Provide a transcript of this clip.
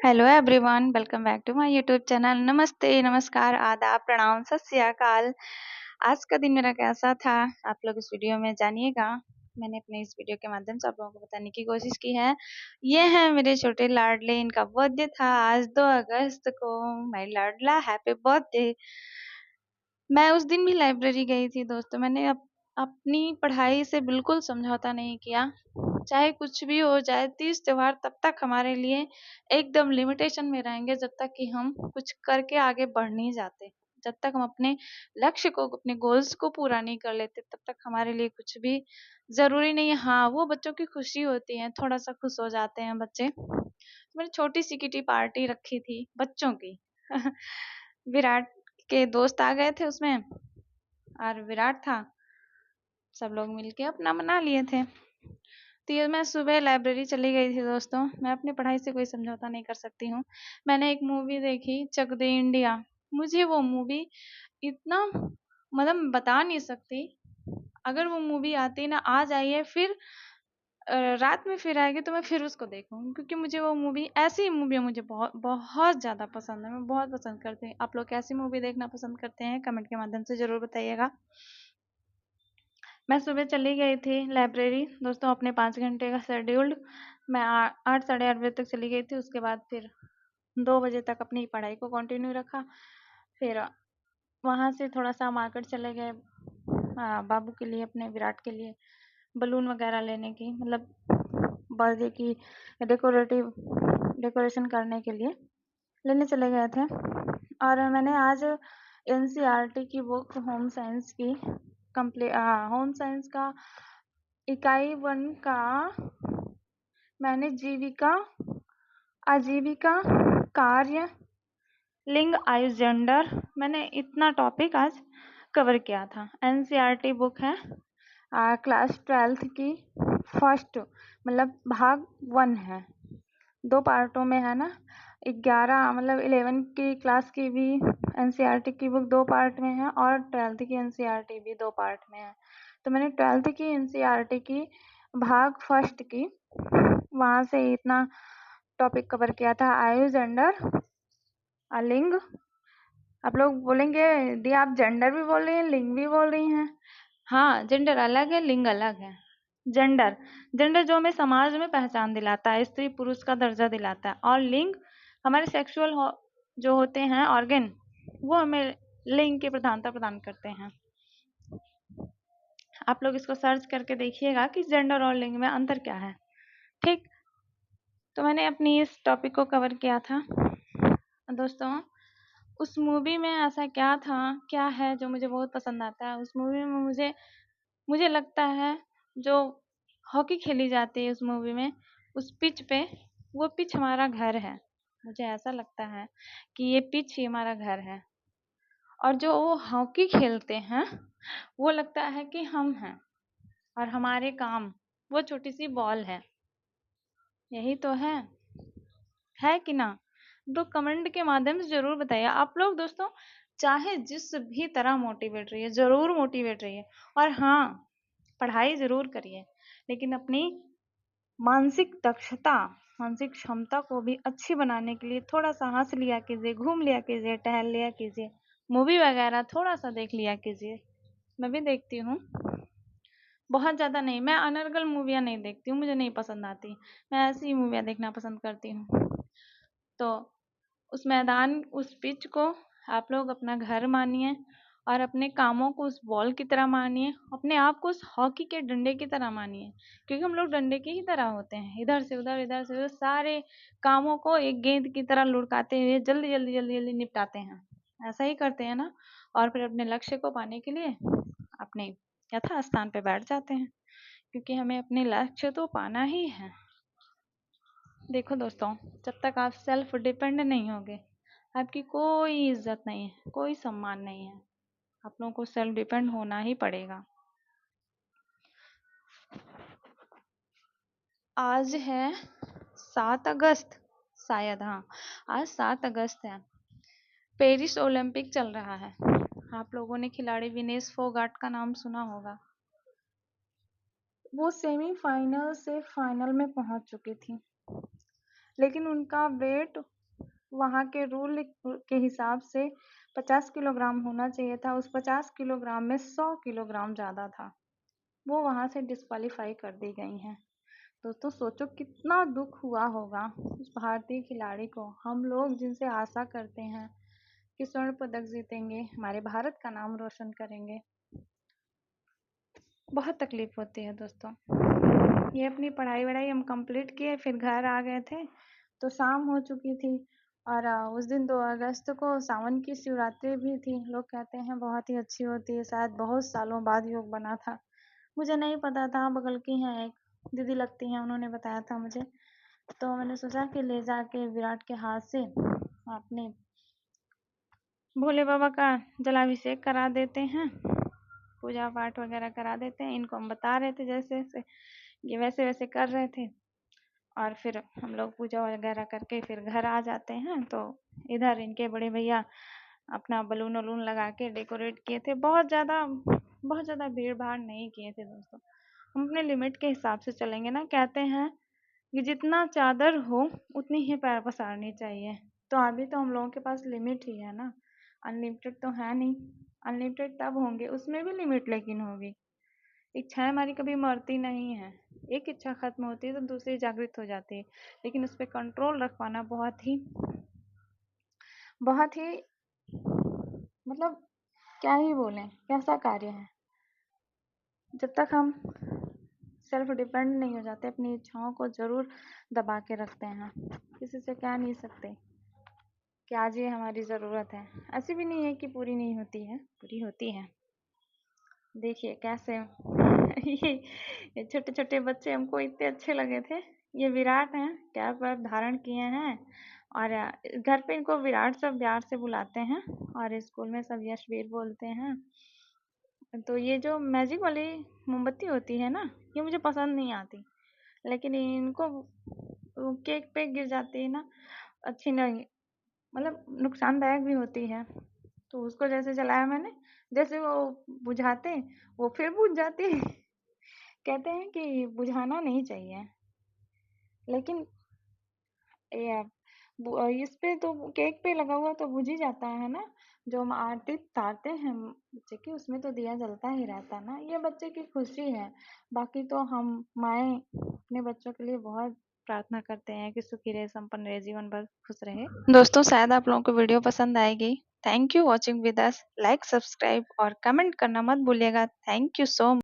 Hello everyone, welcome back to my YouTube channel. नमस्ते, नमस्कार, आदाब, प्रणाम, सत श्री अकाल। आज का दिन मेरा कैसा था आप लोग इस वीडियो में जानिएगा। मैंने अपने इस वीडियो के माध्यम से आप लोगों को बताने की कोशिश की है। ये है मेरे छोटे लाडले, इनका बर्थडे था आज 2 अगस्त को। माय लाडला हैप्पी बर्थडे। मैं उस दिन भी लाइब्रेरी गई थी दोस्तों। मैंने अपनी पढ़ाई से बिल्कुल समझौता नहीं किया। चाहे कुछ भी हो जाए, तीज त्योहार तब तक हमारे लिए एकदम लिमिटेशन में रहेंगे जब तक कि हम कुछ करके आगे बढ़ नहीं जाते। जब तक हम अपने लक्ष्य को, अपने गोल्स को पूरा नहीं कर लेते, तब तक हमारे लिए कुछ भी जरूरी नहीं है। हाँ, वो बच्चों की खुशी होती है, थोड़ा सा खुश हो जाते हैं बच्चे। तो मैंने छोटी सी किटी पार्टी रखी थी बच्चों की। विराट के दोस्त आ गए थे उसमें, और विराट था। सब लोग मिलके अपना मना लिए थे। तो ये मैं सुबह लाइब्रेरी चली गई थी दोस्तों। मैं अपनी पढ़ाई से कोई समझौता नहीं कर सकती हूँ। मैंने एक मूवी देखी, चक दे इंडिया। मुझे वो मूवी इतना, मतलब बता नहीं सकती। अगर वो मूवी आती ना, आज आई है, फिर रात में फिर आएगी तो मैं फिर उसको देखूंगी, क्योंकि मुझे वो मूवी, ऐसी मूवी मुझे बहुत बहुत ज़्यादा पसंद है। मैं बहुत पसंद करती हूँ। आप लोग कैसी मूवी देखना पसंद करते हैं कमेंट के माध्यम से ज़रूर बताइएगा। मैं सुबह चली गई थी लाइब्रेरी दोस्तों, अपने 5 घंटे का शेड्यूल्ड। मैं 8 साढ़े 8 बजे तक चली गई थी। उसके बाद फिर 2 बजे तक अपनी पढ़ाई को कंटिन्यू रखा। फिर वहाँ से थोड़ा सा मार्केट चले गए, बाबू के लिए, अपने विराट के लिए बलून वगैरह लेने की, मतलब बर्थडे की डेकोरेशन करने के लिए लेने चले गए थे। और मैंने आज एनसीईआरटी की बुक होम साइंस की होम साइंस का इकाई 1 का मैंने जीविका, आजीविका, कार्य, लिंग, आयु, जेंडर, मैंने इतना टॉपिक आज कवर किया था। एनसीईआरटी बुक है क्लास 12th की फर्स्ट, मतलब भाग 1 है। 2 पार्टों में है ना। 11 मतलब 11 की क्लास की भी एनसीईआरटी की बुक 2 पार्ट में है, और 12th की एनसीईआरटी भी 2 पार्ट में है। तो मैंने 12th की एनसीईआरटी की भाग फर्स्ट की, वहाँ से इतना टॉपिक कवर किया था। आयु, जेंडर, लिंग। आप लोग बोलेंगे दी आप जेंडर भी बोल रही हैं, लिंग भी बोल रही हैं। हाँ, जेंडर अलग है, लिंग अलग है। जेंडर जेंडर जो हमें समाज में पहचान दिलाता है, स्त्री पुरुष का दर्जा दिलाता है। और लिंग हमारे सेक्सुअल जो होते हैं ऑर्गन, वो हमें लिंग की प्रधानता प्रदान करते हैं। आप लोग इसको सर्च करके देखिएगा कि जेंडर और लिंग में अंतर क्या है। ठीक, तो मैंने अपनी इस टॉपिक को कवर किया था दोस्तों। उस मूवी में ऐसा क्या था, क्या है जो मुझे बहुत पसंद आता है। उस मूवी में मुझे लगता है जो हॉकी खेली जाती है उस मूवी में, उस पिच पे, वो पिच हमारा घर है। मुझे ऐसा लगता है कि ये पिच ही हमारा घर है। और जो वो हॉकी खेलते हैं, वो लगता है कि हम हैं, और हमारे काम वो छोटी सी बॉल है। यही तो है कि ना? तो कमेंट के माध्यम से जरूर बताइए आप लोग दोस्तों। चाहे जिस भी तरह मोटिवेट रहिए, जरूर मोटिवेट रहिए। और हाँ, पढ़ाई जरूर करिए, लेकिन अपनी मानसिक दक्षता, मानसिक क्षमता को भी अच्छी बनाने के लिए थोड़ा सा हंस लिया कीजिए, घूम लिया कीजिए, टहल लिया कीजिए, मूवी वगैरह थोड़ा सा देख लिया कीजिए। मैं भी देखती हूँ, बहुत ज़्यादा नहीं। मैं अनर्गल मूवियाँ नहीं देखती हूँ, मुझे नहीं पसंद आती। मैं ऐसी मूवियाँ देखना पसंद करती हूँ। तो उस मैदान, उस पिच को आप लोग अपना घर मानिए, और अपने कामों को उस बॉल की तरह मानिए, अपने आप को उस हॉकी के डंडे की तरह मानिए। क्योंकि हम लोग डंडे की ही तरह होते हैं, इधर से उधर, इधर से उधर, सारे कामों को एक गेंद की तरह लुढ़काते हुए जल्दी जल्दी जल्दी जल्दी निपटाते हैं। ऐसा ही करते हैं ना। और फिर अपने लक्ष्य को पाने के लिए अपने यथा स्थान पे बैठ जाते हैं, क्योंकि हमें अपने लक्ष्य तो पाना ही है। देखो दोस्तों, जब तक आप सेल्फ डिपेंड नहीं होगे, आपकी कोई इज्जत नहीं है, कोई सम्मान नहीं है। आप लोगों को सेल्फ डिपेंड होना ही पड़ेगा। आज है 7 अगस्त, शायद, हाँ, आज 7 अगस्त है। पेरिस ओलंपिक चल रहा है। आप लोगों ने खिलाड़ी विनेश फोगाट का नाम सुना होगा। वो सेमीफाइनल से फाइनल में पहुंच चुकी थी। लेकिन उनका वेट वहाँ के रूल के हिसाब से 50 किलोग्राम होना चाहिए था। उस 50 किलोग्राम में 100 किलोग्राम ज़्यादा था। वो वहाँ से डिस्क्वालीफाई कर दी गई हैं। दोस्तों सोचो कितना दुख हुआ होगा उस भारतीय खिलाड़ी को। हम लोग जिनसे आशा करते हैं कि स्वर्ण पदक जीतेंगे, हमारे भारत का नाम रोशन करेंगे, बहुत तकलीफ होती है दोस्तों। ये अपनी पढ़ाई वढ़ाई हम कंप्लीट किए, फिर घर आ गए थे तो शाम हो चुकी थी। और उस दिन 2 अगस्त को सावन की शिवरात्रि भी थी। लोग कहते हैं बहुत ही अच्छी होती है, शायद बहुत सालों बाद योग बना था। मुझे नहीं पता था, बगल की हैं एक दीदी लगती हैं, उन्होंने बताया था मुझे। तो मैंने सोचा कि ले जाके विराट के हाथ से अपने भोले बाबा का जलाभिषेक करा देते हैं, पूजा पाठ वगैरह करा देते हैं। इनको हम बता रहे थे जैसे जैसे, ये वैसे वैसे कर रहे थे। और फिर हम लोग पूजा वगैरह करके फिर घर आ जाते हैं। तो इधर इनके बड़े भैया अपना बलून वलून लगा के डेकोरेट किए थे। बहुत ज़्यादा भीड़ भाड़ नहीं किए थे दोस्तों। हम अपने लिमिट के हिसाब से चलेंगे ना। कहते हैं कि जितना चादर हो उतनी ही पैर पसारनी चाहिए। तो अभी तो हम लोगों के पास लिमिट ही है ना, अनलिमिटेड तो है नहीं। अनलिमिटेड तब होंगे, उसमें भी लिमिट लेकिन होगी। इच्छाएं हमारी कभी मरती नहीं है। एक इच्छा खत्म होती है तो दूसरी जागृत हो जाती है, लेकिन उस पर कंट्रोल रख पाना बहुत ही मतलब क्या ही बोलें, कैसा कार्य है। जब तक हम सेल्फ डिपेंड नहीं हो जाते, अपनी इच्छाओं को जरूर दबा के रखते हैं। किसी से कह नहीं सकते कि आज ये हमारी ज़रूरत है। ऐसी भी नहीं है कि पूरी नहीं होती है, पूरी होती है। देखिए कैसे ये छोटे छोटे बच्चे हमको इतने अच्छे लगे थे। ये विराट हैं, कैप वैप धारण किए हैं। और घर पे इनको विराट सब प्यार से बुलाते हैं, और स्कूल में सब यशवीर बोलते हैं। तो ये जो मैजिक वाली मोमबत्ती होती है ना, ये मुझे पसंद नहीं आती, लेकिन इनको केक पे गिर जाती है ना, अच्छी नहीं, मतलब नुकसानदायक भी होती है। तो उसको जैसे जलाया मैंने, जैसे वो बुझाते वो फिर बुझ जाती है। कहते हैं कि बुझाना नहीं चाहिए, लेकिन ये इस पे तो केक पे लगा हुआ तो बुझ ही जाता है ना। जो हम आरती उतारते हैं बच्चे की, उसमें तो दिया जलता ही रहता है ना। ये बच्चे की खुशी है। बाकी तो हम माएँ अपने बच्चों के लिए बहुत प्रार्थना करते हैं कि सुखी रहे, संपन्न रहे, जीवन भर खुश रहे। दोस्तों शायद आप लोगों को वीडियो पसंद आएगी। Thank you watching with us. Like, subscribe और कमेंट करना मत भूलिएगा। Thank you so much.